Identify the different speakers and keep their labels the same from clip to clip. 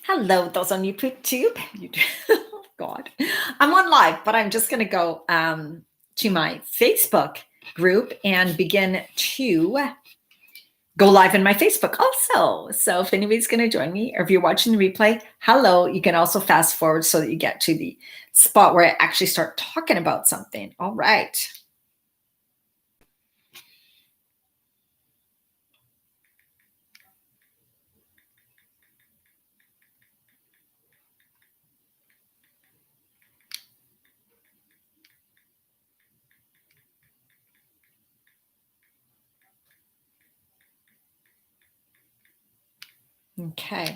Speaker 1: Hello, those on YouTube. Oh, God, I'm on live, but I'm just going to go to my Facebook group and begin to go live in my Facebook also. So if anybody's going to join me, or if you're watching the replay, hello. You can also fast forward so that you get to the spot where I actually start talking about something. All right. Okay.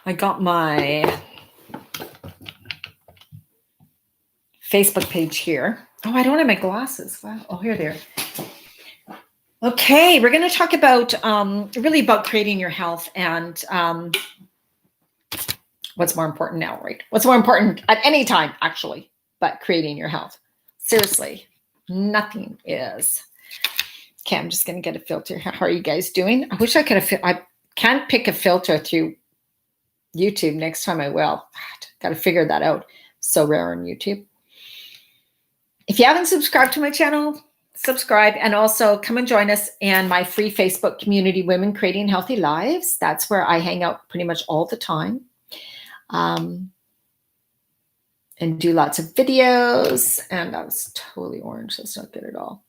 Speaker 1: I got my Facebook page here. Oh, I don't have my glasses. Wow. Oh, here they are. Okay, we're going to talk about really about creating your health and what's more important now, right? What's more important at any time, actually, but creating your health. Seriously, nothing is. Okay, I'm just going to get a filter. How are you guys doing? I wish I could have. I can't pick a filter through YouTube. Next time I will. Got to figure that out. So rare on YouTube. If you haven't subscribed to my channel, subscribe, and also come and join us in my free Facebook community, Women Creating Healthy Lives. That's where I hang out pretty much all the time and do lots of videos. And that was totally orange. That's not good at all.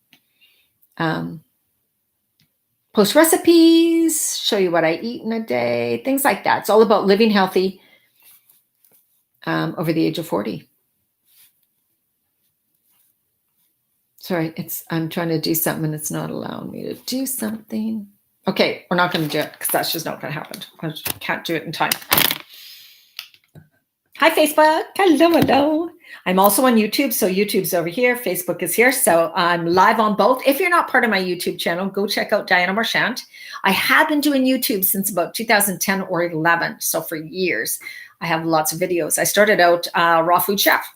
Speaker 1: Post recipes, show you what I eat in a day, things like that. It's all about living healthy over the age of 40. Sorry, I'm trying to do something and it's not allowing me to do something. Okay, we're not going to do it because that's just not going to happen. I can't do it in time. Hi, Facebook. Hello. I'm also on YouTube. So YouTube's over here. Facebook is here. So I'm live on both. If you're not part of my YouTube channel, go check out Diana Marchant. I have been doing YouTube since about 2010 or 11. So for years, I have lots of videos. I started out raw food chef,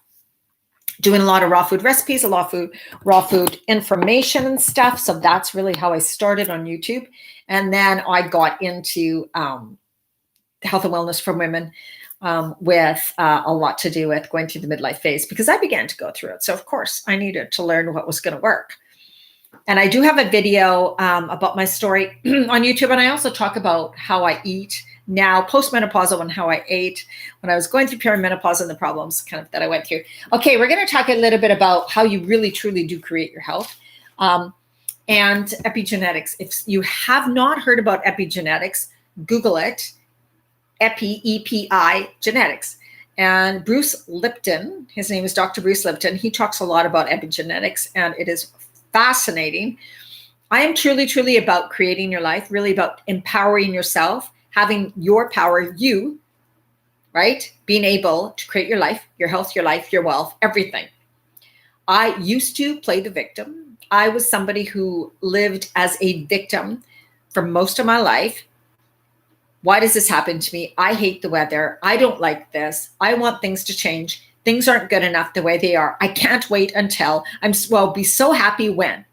Speaker 1: doing a lot of raw food recipes, a lot of raw food information and stuff. So that's really how I started on YouTube. And then I got into health and wellness for women with a lot to do with going through the midlife phase because I began to go through it. So of course I needed to learn what was going to work. And I do have a video about my story on YouTube. And I also talk about how I eat now postmenopausal and how I ate when I was going through perimenopause and the problems kind of that I went through. Okay, we're going to talk a little bit about how you really truly do create your health and epigenetics. If you have not heard about epigenetics, Google it, EPI genetics. And Bruce Lipton, his name is Dr. Bruce Lipton, he talks a lot about epigenetics and it is fascinating. I am truly, truly about creating your life, really about empowering yourself, having your power, you, right? Being able to create your life, your health, your life, your wealth, everything. I used to play the victim. I was somebody who lived as a victim for most of my life. Why does this happen to me? I hate the weather. I don't like this. I want things to change. Things aren't good enough the way they are. I can't wait until be so happy when,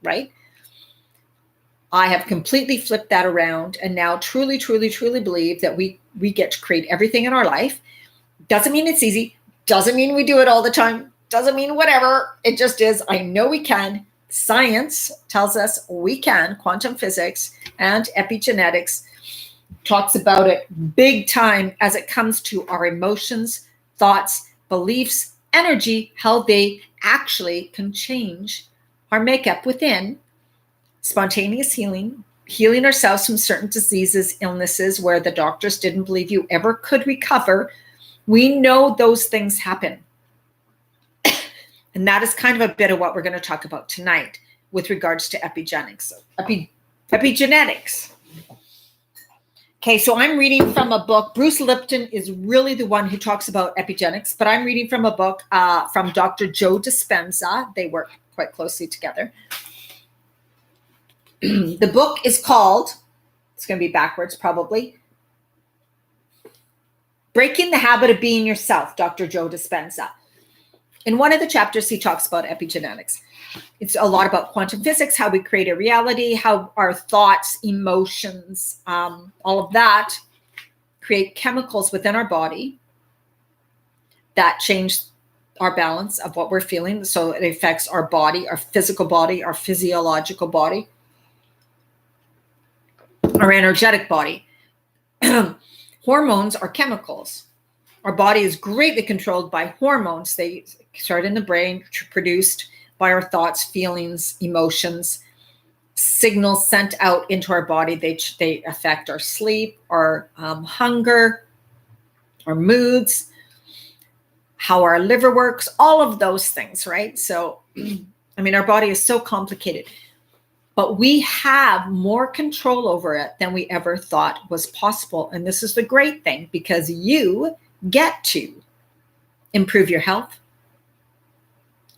Speaker 1: right? I have completely flipped that around and now truly, truly, truly believe that we get to create everything in our life. Doesn't mean it's easy. Doesn't mean we do it all the time. Doesn't mean whatever. It just is. I know we can. Science tells us we can. Quantum physics and epigenetics talks about it big time as it comes to our emotions, thoughts, beliefs, energy, how they actually can change our makeup within. Spontaneous healing, healing ourselves from certain diseases, illnesses where the doctors didn't believe you ever could recover. We know those things happen. And that is kind of a bit of what we're going to talk about tonight with regards to epigenetics. Epigenetics. Okay, so I'm reading from a book. Bruce Lipton is really the one who talks about epigenetics, but I'm reading from a book from Dr. Joe Dispenza. They work quite closely together. The book is called, it's going to be backwards probably, Breaking the Habit of Being Yourself, Dr. Joe Dispenza. In one of the chapters, he talks about epigenetics. It's a lot about quantum physics, how we create a reality, how our thoughts, emotions, all of that create chemicals within our body that change our balance of what we're feeling. So it affects our body, our physical body, our physiological body, our energetic body. Hormones are chemicals. Our body is greatly controlled by hormones. They start in the brain, produced by our thoughts, feelings, emotions, signals sent out into our body. They affect our sleep, our hunger, our moods, how our liver works, all of those things, right? So, I mean, our body is so complicated, but we have more control over it than we ever thought was possible. And this is the great thing, because you get to improve your health,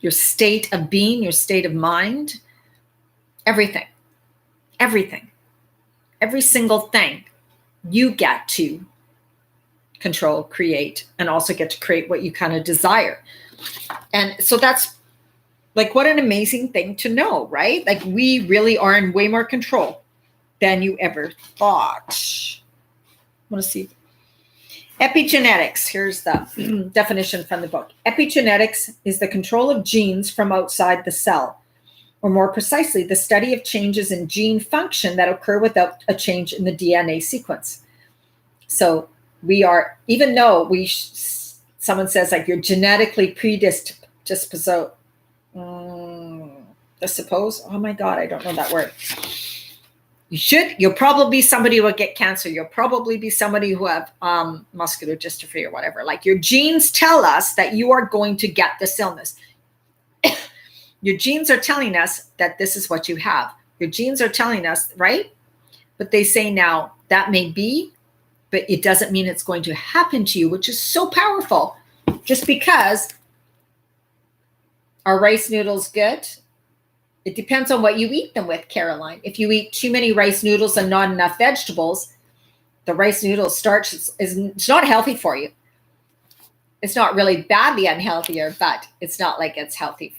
Speaker 1: your state of being, your state of mind, everything, every single thing you get to control, create, and also get to create what you kind of desire. And so that's like, what an amazing thing to know, right? Like, we really are in way more control than you ever thought. I want to see. Epigenetics. Here's the definition from the book. Epigenetics is the control of genes from outside the cell, or more precisely, the study of changes in gene function that occur without a change in the DNA sequence. So we are, even though someone says like you're genetically predisposed, oh my God, I don't know that word. You'll probably be somebody who will get cancer. You'll probably be somebody who have muscular dystrophy or whatever. Like, your genes tell us that you are going to get this illness. Your genes are telling us that this is what you have. Your genes are telling us, right? But they say now that may be, but it doesn't mean it's going to happen to you, which is so powerful. Just because are rice noodles good? It depends on what you eat them with, Caroline. If you eat too many rice noodles and not enough vegetables, the rice noodle starch is not healthy for you. It's not really badly unhealthier, but it's not like it's healthy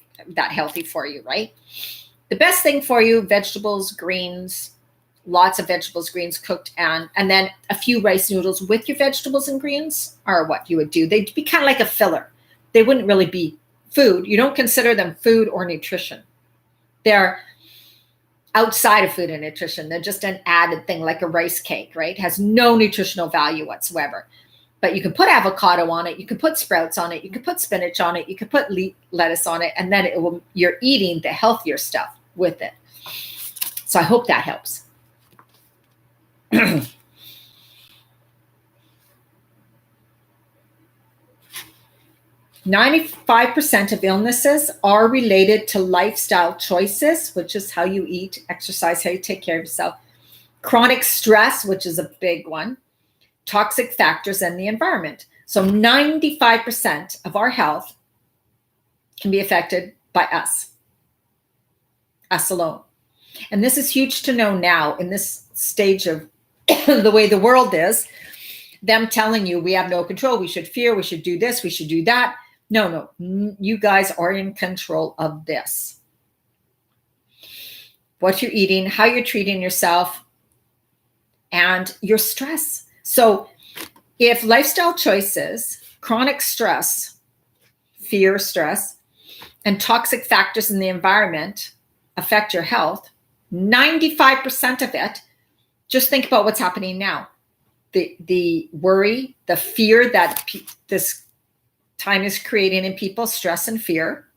Speaker 1: for you, right? The best thing for you, vegetables, greens, lots of vegetables, greens cooked, and then a few rice noodles with your vegetables and greens are what you would do. They'd be kind of like a filler. They wouldn't really be food. You don't consider them food or nutrition. They're outside of food and nutrition. They're just an added thing, like a rice cake, right? It has no nutritional value whatsoever. But you can put avocado on it. You can put sprouts on it. You can put spinach on it. You can put lettuce on it. And then you're eating the healthier stuff with it. So I hope that helps. 95% of illnesses are related to lifestyle choices, which is how you eat, exercise, how you take care of yourself. Chronic stress, which is a big one. Toxic factors, and the environment. So 95% of our health can be affected by us alone. And this is huge to know now in this stage of the way the world is, them telling you we have no control, we should fear, we should do this, we should do that. No, you guys are in control of this. What you're eating, how you're treating yourself, and your stress. So if lifestyle choices, chronic stress, fear, stress, and toxic factors in the environment affect your health, 95% of it, just think about what's happening now. The worry, the fear that this time is creating in people, stress and fear,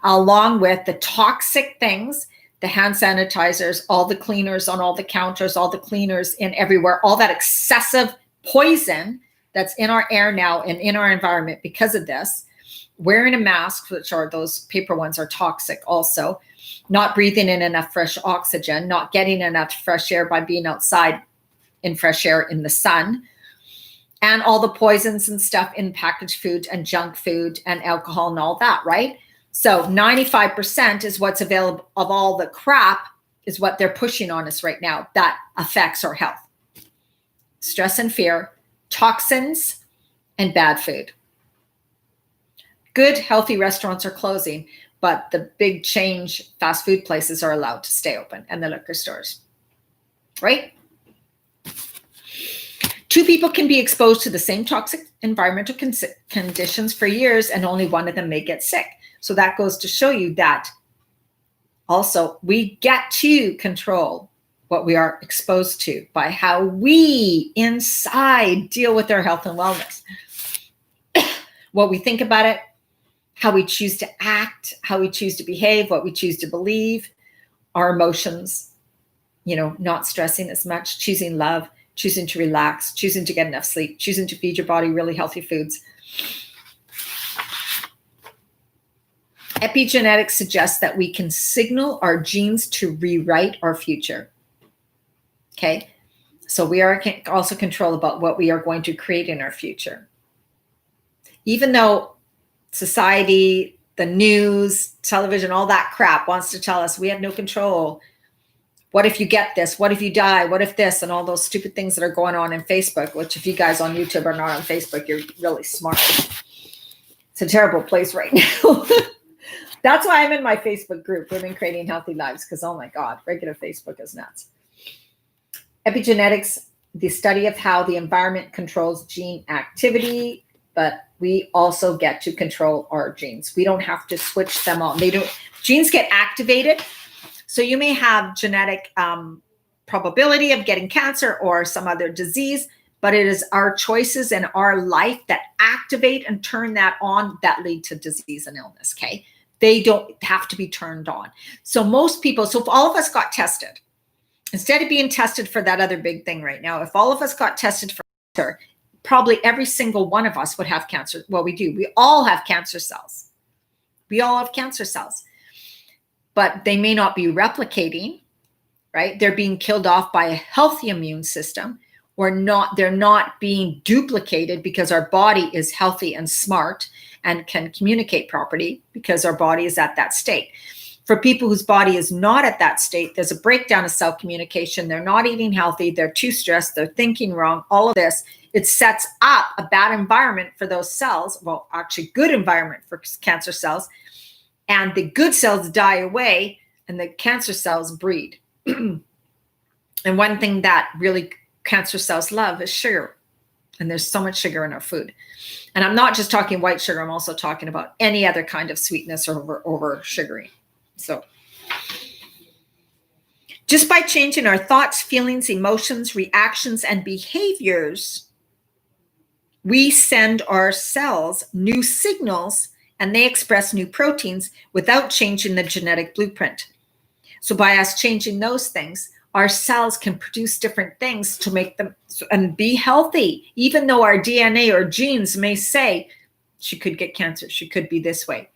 Speaker 1: along with the toxic things, the hand sanitizers, all the cleaners on all the counters, all the cleaners in everywhere, all that excessive poison that's in our air now and in our environment because of this. Wearing a mask, which are those paper ones, are toxic also. Not breathing in enough fresh oxygen, not getting enough fresh air by being outside in fresh air in the sun, and all the poisons and stuff in packaged food and junk food and alcohol and all that, right? So 95% is what's available of all the crap is what they're pushing on us right now that affects our health. Stress and fear, toxins, and bad food. Good, healthy restaurants are closing, but the big change fast food places are allowed to stay open, and the liquor stores, right? Two people can be exposed to the same toxic environmental conditions for years, and only one of them may get sick. So that goes to show you that also we get to control what we are exposed to by how we inside deal with our health and wellness. What we think about it, how we choose to act, how we choose to behave, what we choose to believe, our emotions, not stressing as much, choosing love, choosing to relax, choosing to get enough sleep, choosing to feed your body really healthy foods. Epigenetics suggests that we can signal our genes to rewrite our future. Okay, so we are also control about what we are going to create in our future. Even though society, the news, television, all that crap wants to tell us we have no control. What if you get this? What if you die? What if this? And all those stupid things that are going on in Facebook, which if you guys on YouTube are not on Facebook, you're really smart. It's a terrible place right now. That's why I'm in my Facebook group, Women Creating Healthy Lives, because, oh my God, regular Facebook is nuts. Epigenetics, the study of how the environment controls gene activity, but we also get to control our genes. We don't have to switch them on. Genes get activated. So you may have genetic probability of getting cancer or some other disease, but it is our choices in our life that activate and turn that on that lead to disease and illness, okay? They don't have to be turned on. So most people, so if all of us got tested, instead of being tested for that other big thing right now, if all of us got tested for cancer, probably every single one of us would have cancer. Well, we do. We all have cancer cells. We all have cancer cells. But they may not be replicating, right? They're being killed off by a healthy immune system, or they're not being duplicated because our body is healthy and smart and can communicate properly because our body is at that state. For people whose body is not at that state, there's a breakdown of cell communication. They're not eating healthy. They're too stressed. They're thinking wrong. All of this, it sets up a bad environment for those cells. Well, actually good environment for cancer cells. And the good cells die away and the cancer cells breed. And one thing that really cancer cells love is sugar. And there's so much sugar in our food. And I'm not just talking white sugar. I'm also talking about any other kind of sweetness or over sugaring. So just by changing our thoughts, feelings, emotions, reactions, and behaviors, we send our cells new signals and they express new proteins without changing the genetic blueprint. So by us changing those things, our cells can produce different things to make them and be healthy, even though our DNA or genes may say she could get cancer, she could be this way.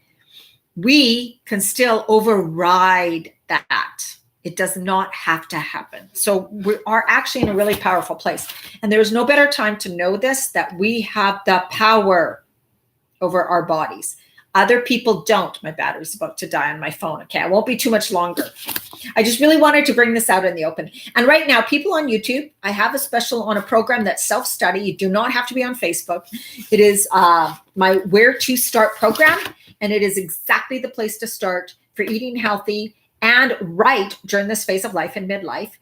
Speaker 1: We can still override that. It does not have to happen. So we are actually in a really powerful place. And there's no better time to know this, that we have the power over our bodies. Other people don't. My battery's about to die on my phone. Okay, I won't be too much longer. I just really wanted to bring this out in the open. And right now, people on YouTube, I have a special on a program that's self-study. You do not have to be on Facebook. It is my Where to Start program. And it is exactly the place to start for eating healthy and right during this phase of life and midlife.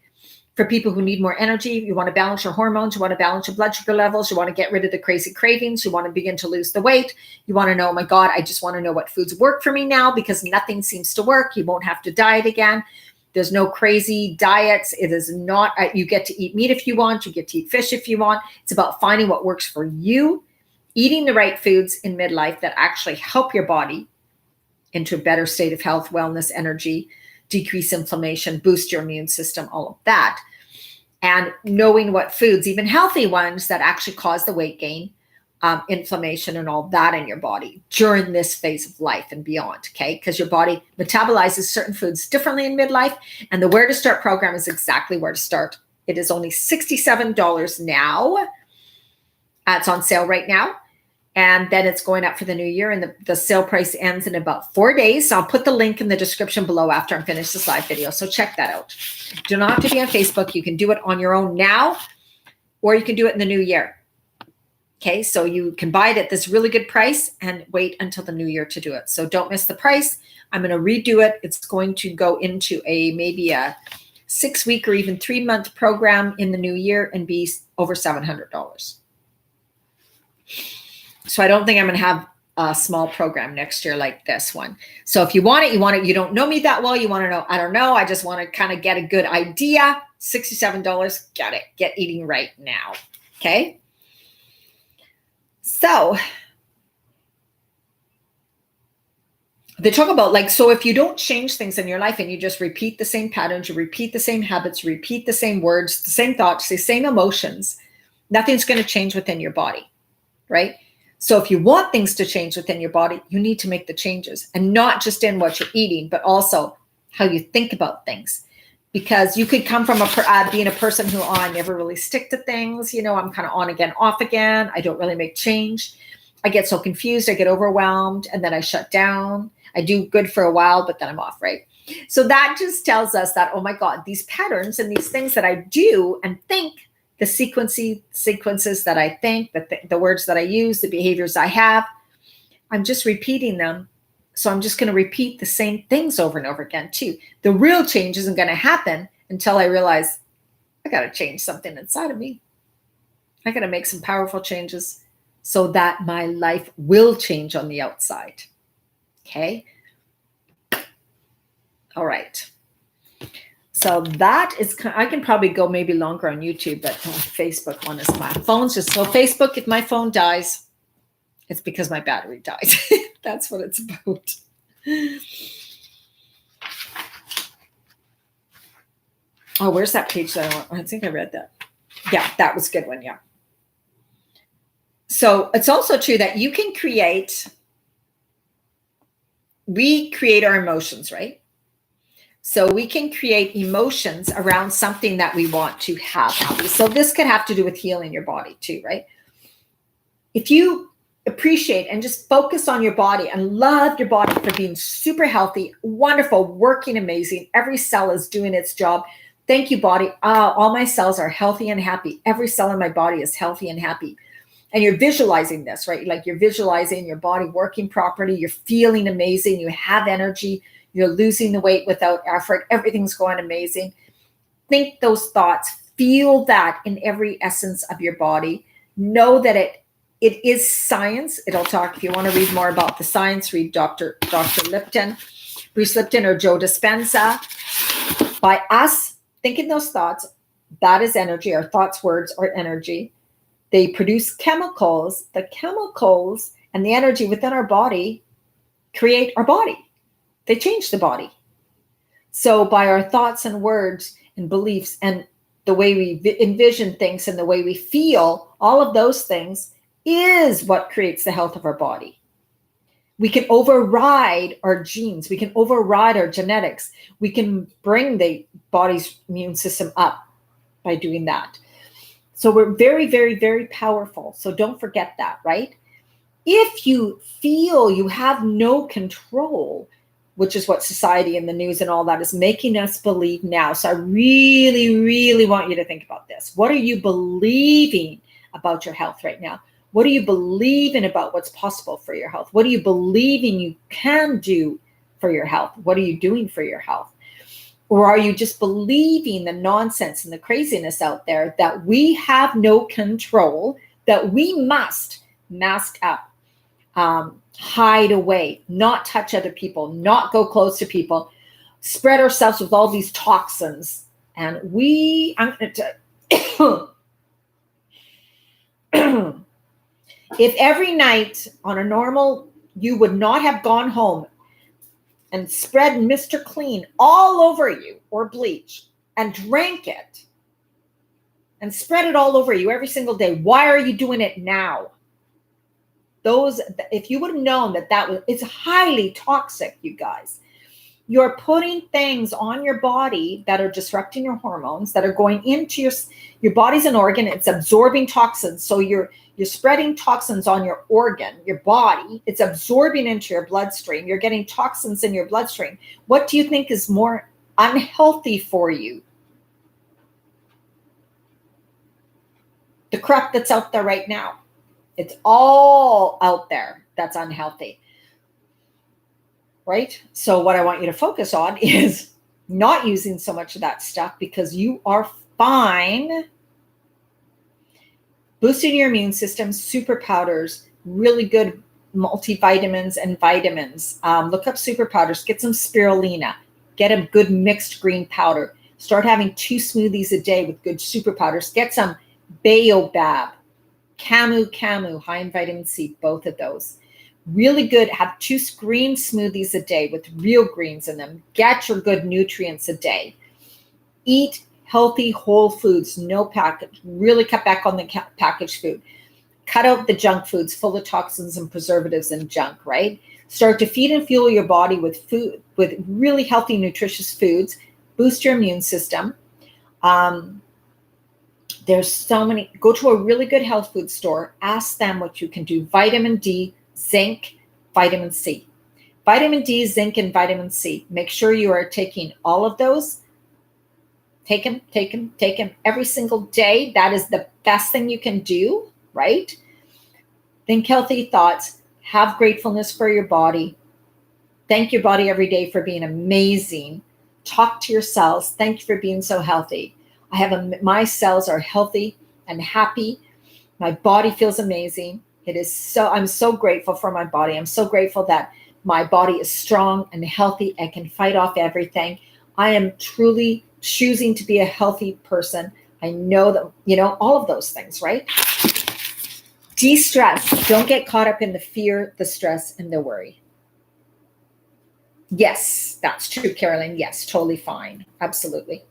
Speaker 1: For people who need more energy, you want to balance your hormones, you want to balance your blood sugar levels, you want to get rid of the crazy cravings, you want to begin to lose the weight, you want to know, oh my God, I just want to know what foods work for me now because nothing seems to work. You won't have to diet again. There's no crazy diets. It is not, you get to eat meat if you want, you get to eat fish if you want. It's about finding what works for you, eating the right foods in midlife that actually help your body into a better state of health, wellness, energy, decrease inflammation, boost your immune system, all of that. And knowing what foods, even healthy ones, that actually cause the weight gain, inflammation, and all that in your body during this phase of life and beyond, okay? Because your body metabolizes certain foods differently in midlife. And the Where to Start program is exactly where to start. It is only $67 now. It's on sale right now. And then it's going up for the new year. And the sale price ends in about 4 days. So I'll put the link in the description below after I'm finished this live video. So check that out. You do not have to be on Facebook. You can do it on your own now, or you can do it in the new year. Okay, so you can buy it at this really good price and wait until the new year to do it. So don't miss the price. I'm going to redo it. It's going to go into maybe a 6-week or even 3-month program in the new year and be over $700. So I don't think I'm going to have a small program next year like this one. So if you want it, you want it. You don't know me that well. You want to know, I don't know. I just want to kind of get a good idea. $67, get it. Get eating right now. Okay. So they talk about like, so if you don't change things in your life and you just repeat the same patterns, you repeat the same habits, repeat the same words, the same thoughts, the same emotions, nothing's going to change within your body, right? So if you want things to change within your body, you need to make the changes, and not just in what you're eating, but also how you think about things. Because you could come from being a person who, I never really stick to things. You know, I'm kind of on again, off again. I don't really make change. I get so confused. I get overwhelmed, and then I shut down. I do good for a while, but then I'm off, right? So that just tells us that, oh my God, these patterns and these things that I do and think, the sequences that I think, the words that I use, the behaviors I have, I'm just repeating them. So I'm just going to repeat the same things over and over again too. The real change isn't going to happen until I realize I got to change something inside of me. I got to make some powerful changes so that my life will change on the outside. Okay. All right. So that is, I can probably go maybe longer on YouTube, but Facebook one is my phone's just, so Facebook, if my phone dies, it's because my battery died. That's what it's about. Oh, where's that page that I want? I think I read that. Yeah, that was a good one. Yeah. So it's also true that you can we create our emotions, right? So we can create emotions around something that we want to have happy. So this could have to do with healing your body too, right? If you appreciate and just focus on your body and love your body for being super healthy, wonderful, working amazing, every cell is doing its job. Thank you, body. All my cells are healthy and happy. Every cell in my body is healthy and happy. And you're visualizing this, right? Like you're visualizing your body working properly. You're feeling amazing. You have energy. You're losing the weight without effort. Everything's going amazing. Think those thoughts. Feel that in every essence of your body. Know that it is science. It'll talk, if you want to read more about the science, read Dr. Lipton, Bruce Lipton, or Joe Dispenza. By us thinking those thoughts, that is energy. Our thoughts, words are energy. They produce chemicals. The chemicals and the energy within our body create our body. They change the body. So by our thoughts and words and beliefs and the way we envision things and the way we feel, all of those things is what creates the health of our body. We can override our genes. We can override our genetics. We can bring the body's immune system up by doing that. So we're very, very, very powerful. So don't forget that, right? If you feel you have no control, which is what society and the news and all that is making us believe now. So I really, really want you to think about this. What are you believing about your health right now? What are you believing about what's possible for your health? What are you believing you can do for your health? What are you doing for your health? Or are you just believing the nonsense and the craziness out there that we have no control, that we must mask up, hide away, not touch other people, not go close to people, spread ourselves with all these toxins? And I'm going to if every night on a normal, you would not have gone home and spread Mr. Clean all over you or bleach and drank it and spread it all over you every single day, why are you doing it now? If you would have known it's highly toxic, you guys. You're putting things on your body that are disrupting your hormones, that are going into your body's an organ. It's absorbing toxins. So you're spreading toxins on your organ, your body. It's absorbing into your bloodstream. You're getting toxins in your bloodstream. What do you think is more unhealthy for you? The crap that's out there right now. It's all out there that's unhealthy. Right? So what I want you to focus on is not using so much of that stuff because you are fine. Boosting your immune system, super powders, really good multivitamins and vitamins. Look up super powders, get some spirulina, get a good mixed green powder. Start having 2 smoothies a day with good super powders. Get some baobab, camu, high in vitamin C, both of those. Really good, have 2 green smoothies a day with real greens in them. Get your good nutrients a day. Eat healthy whole foods, no package. Really cut back on the packaged food. Cut out the junk foods full of toxins and preservatives and junk, right? Start to feed and fuel your body with food, with really healthy, nutritious foods. Boost your immune system. There's so many. Go to a really good health food store. Ask them what you can do. Vitamin D, zinc, vitamin C. Vitamin D, zinc, and vitamin C. Make sure you are taking all of those. Take them every single day. That is the best thing you can do, right? Think healthy thoughts. Have gratefulness for your body. Thank your body every day for being amazing. Talk to your cells. Thank you for being so healthy. My cells are healthy and happy. My body feels amazing. I'm so grateful for my body. I'm so grateful that my body is strong and healthy and can fight off everything. I am truly choosing to be a healthy person. I know that, all of those things, right? De-stress. Don't get caught up in the fear, the stress, and the worry. Yes, that's true, Carolyn. Yes, totally fine. Absolutely.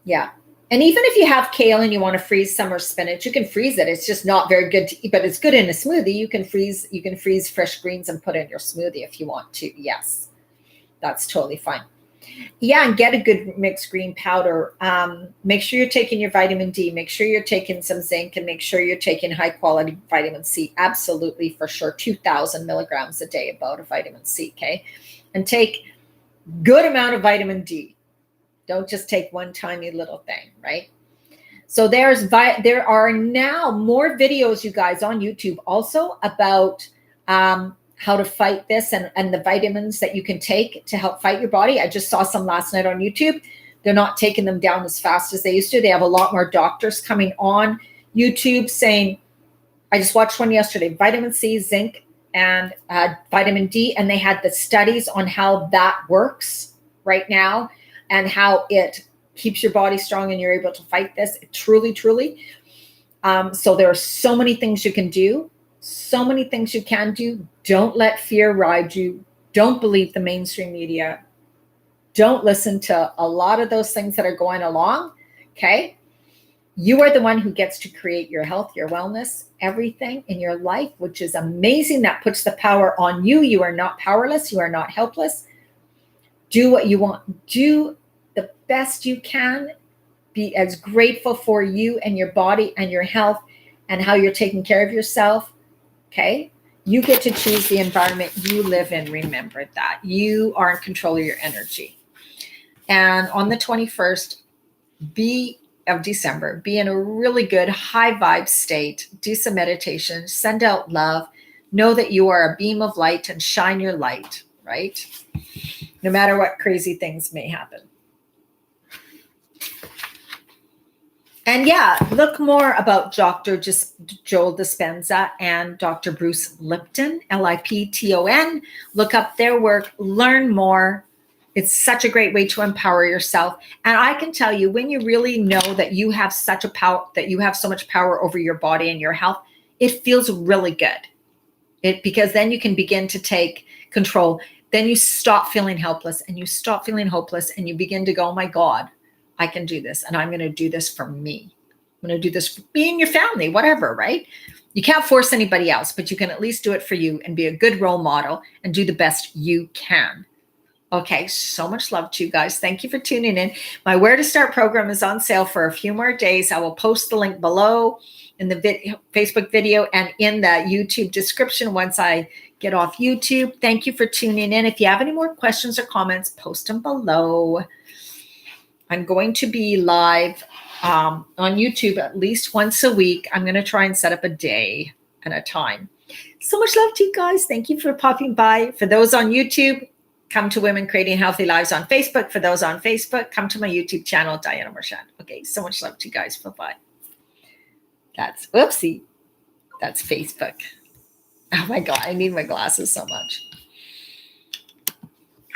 Speaker 1: Yeah. And even if you have kale and you want to freeze some or spinach, you can freeze it. It's just not very good to eat, but it's good in a smoothie. You can freeze fresh greens and put in your smoothie if you want to. Yes, that's totally fine. Yeah, and get a good mixed green powder. Make sure you're taking your vitamin D. Make sure you're taking some zinc, and make sure you're taking high quality vitamin C. Absolutely, for sure, 2,000 milligrams a day about of vitamin C. Okay, and take good amount of vitamin D. Don't just take one tiny little thing, right? So there are now more videos, you guys, on YouTube also about how to fight this and the vitamins that you can take to help fight your body. I just saw some last night on YouTube. They're not taking them down as fast as they used to. They have a lot more doctors coming on YouTube saying, I just watched one yesterday, vitamin C, zinc, and vitamin D, and they had the studies on how that works right now and how it keeps your body strong and you're able to fight this. Truly. So there are so many things you can do. So many things you can do. Don't let fear ride you. Don't believe the mainstream media. Don't listen to a lot of those things that are going along. Okay. You are the one who gets to create your health, your wellness, everything in your life, which is amazing. That puts the power on you. You are not powerless. You are not helpless. Do what you want. Do the best you can. Be as grateful for you and your body and your health and how you're taking care of yourself. Okay. You get to choose the environment you live in. Remember that. You are in control of your energy. And on the 21st of December, be in a really good high vibe state. Do some meditation. Send out love. Know that you are a beam of light and shine your light, right? No matter what crazy things may happen. And yeah, look more about Dr. Joel Dispenza and Dr. Bruce Lipton, Lipton. Look up their work, learn more. It's such a great way to empower yourself. And I can tell you, when you really know that you have such a power, that you have so much power over your body and your health, it feels really good. Because then you can begin to take control. Then you stop feeling helpless and you stop feeling hopeless and you begin to go, oh my God, I can do this, and I'm going to do this for me. I'm going to do this for me and your family, whatever, right? You can't force anybody else, but you can at least do it for you and be a good role model and do the best you can. Okay, so much love to you guys. Thank you for tuning in. My Where to Start program is on sale for a few more days. I will post the link below in the Facebook video and in the YouTube description once I get off YouTube. Thank you for tuning in. If you have any more questions or comments, post them below. I'm going to be live on YouTube at least once a week. I'm going to try and set up a day and a time. So much love to you guys. Thank you for popping by. For those on YouTube, Come to Women Creating Healthy Lives on Facebook. For those on Facebook, come to my YouTube channel, Diana Marchand. Okay, so much love to you guys. Bye-bye. That's, whoopsie. That's Facebook. Oh my God, I need my glasses so much.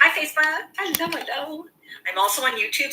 Speaker 1: Hi, Facebook. Hello. I'm also on YouTube.